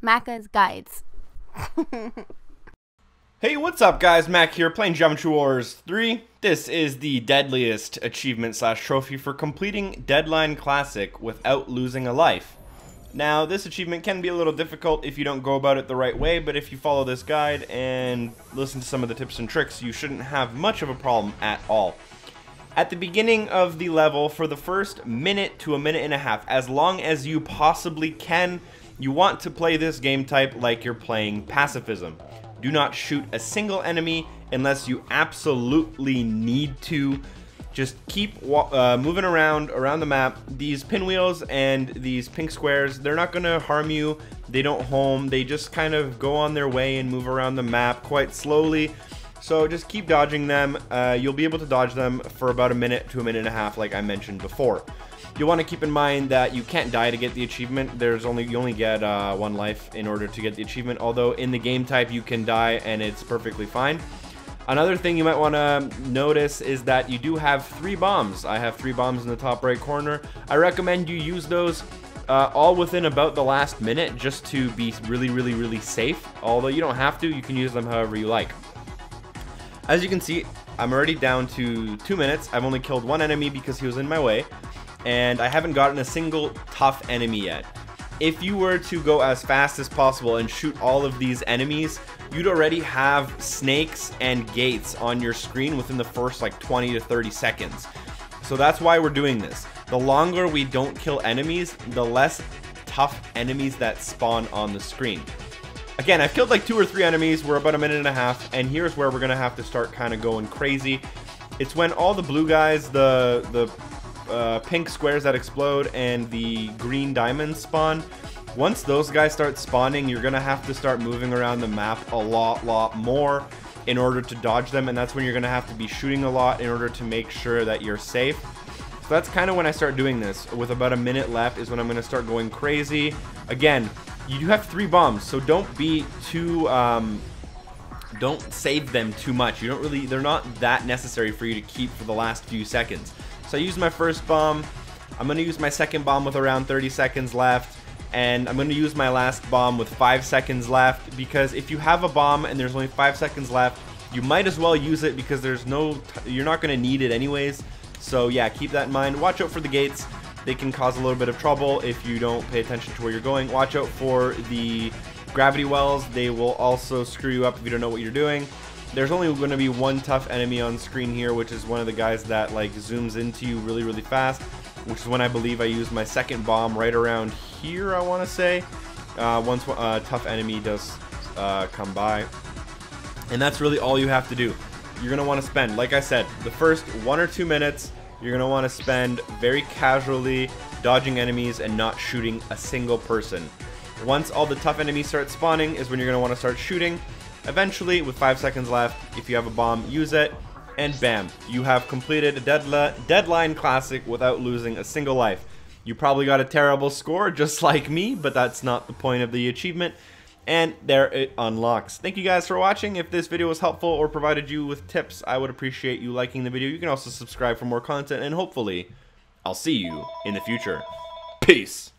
Macca's Guides. Hey, what's up guys? Mac here, playing Geometry Wars 3. This is the Deadliest Achievement / trophy for completing Deadline Classic without losing a life. Now, this achievement can be a little difficult if you don't go about it the right way, but if you follow this guide and listen to some of the tips and tricks, you shouldn't have much of a problem at all. At the beginning of the level, for the first minute to a minute and a half, as long as you possibly can, you want to play this game type like you're playing Pacifism. Do not shoot a single enemy unless you absolutely need to. Just keep moving around the map. These pinwheels and these pink squares, they're not going to harm you. They don't home. They just kind of go on their way and move around the map quite slowly. So just keep dodging them. You'll be able to dodge them for about a minute to a minute and a half, like I mentioned before. You'll want to keep in mind that you can't die to get the achievement. You only get one life in order to get the achievement, although in the game type you can die and it's perfectly fine. Another thing you might want to notice is that you do have 3 bombs. I have 3 bombs in the top right corner. I recommend you use those all within about the last minute just to be really safe. Although you don't have to, you can use them however you like. As you can see, I'm already down to 2 minutes. I've only killed 1 enemy because he was in my way, and I haven't gotten a single tough enemy yet. If you were to go as fast as possible and shoot all of these enemies, you'd already have snakes and gates on your screen within the first like 20 to 30 seconds. So that's why we're doing this. The longer we don't kill enemies, the less tough enemies that spawn on the screen. Again, I've killed like 2 or 3 enemies. We're about a minute and a half, and here's where we're gonna have to start kind of going crazy. It's when all the blue guys, the pink squares that explode, and the green diamonds spawn. Once those guys start spawning, you're gonna have to start moving around the map a lot more in order to dodge them, and that's when you're gonna have to be shooting a lot in order to make sure that you're safe. So that's kind of when I start doing this. With about a minute left is when I'm gonna start going crazy. Again, you do have 3 bombs, so don't be too don't save them too much. They're not that necessary for you to keep for the last few seconds. So I used my first bomb. I'm going to use my second bomb with around 30 seconds left. And I'm going to use my last bomb with 5 seconds left. Because if you have a bomb and there's only 5 seconds left, you might as well use it because you're not going to need it anyways. So yeah, keep that in mind. Watch out for the gates. They can cause a little bit of trouble if you don't pay attention to where you're going. Watch out for the gravity wells. They will also screw you up if you don't know what you're doing. There's only going to be 1 tough enemy on screen here, which is one of the guys that like zooms into you really fast, which is when I believe I used my second bomb right around here, I want to say, once a tough enemy does come by. And that's really all you have to do. You're going to want to spend, like I said, the first 1 or 2 minutes, you're going to want to spend very casually dodging enemies and not shooting a single person. Once all the tough enemies start spawning is when you're going to want to start shooting. Eventually, with 5 seconds left, if you have a bomb, use it, and bam, you have completed a Deadline Classic without losing a single life. You probably got a terrible score, just like me, but that's not the point of the achievement, and there it unlocks. Thank you guys for watching. If this video was helpful or provided you with tips, I would appreciate you liking the video. You can also subscribe for more content, and hopefully, I'll see you in the future. Peace!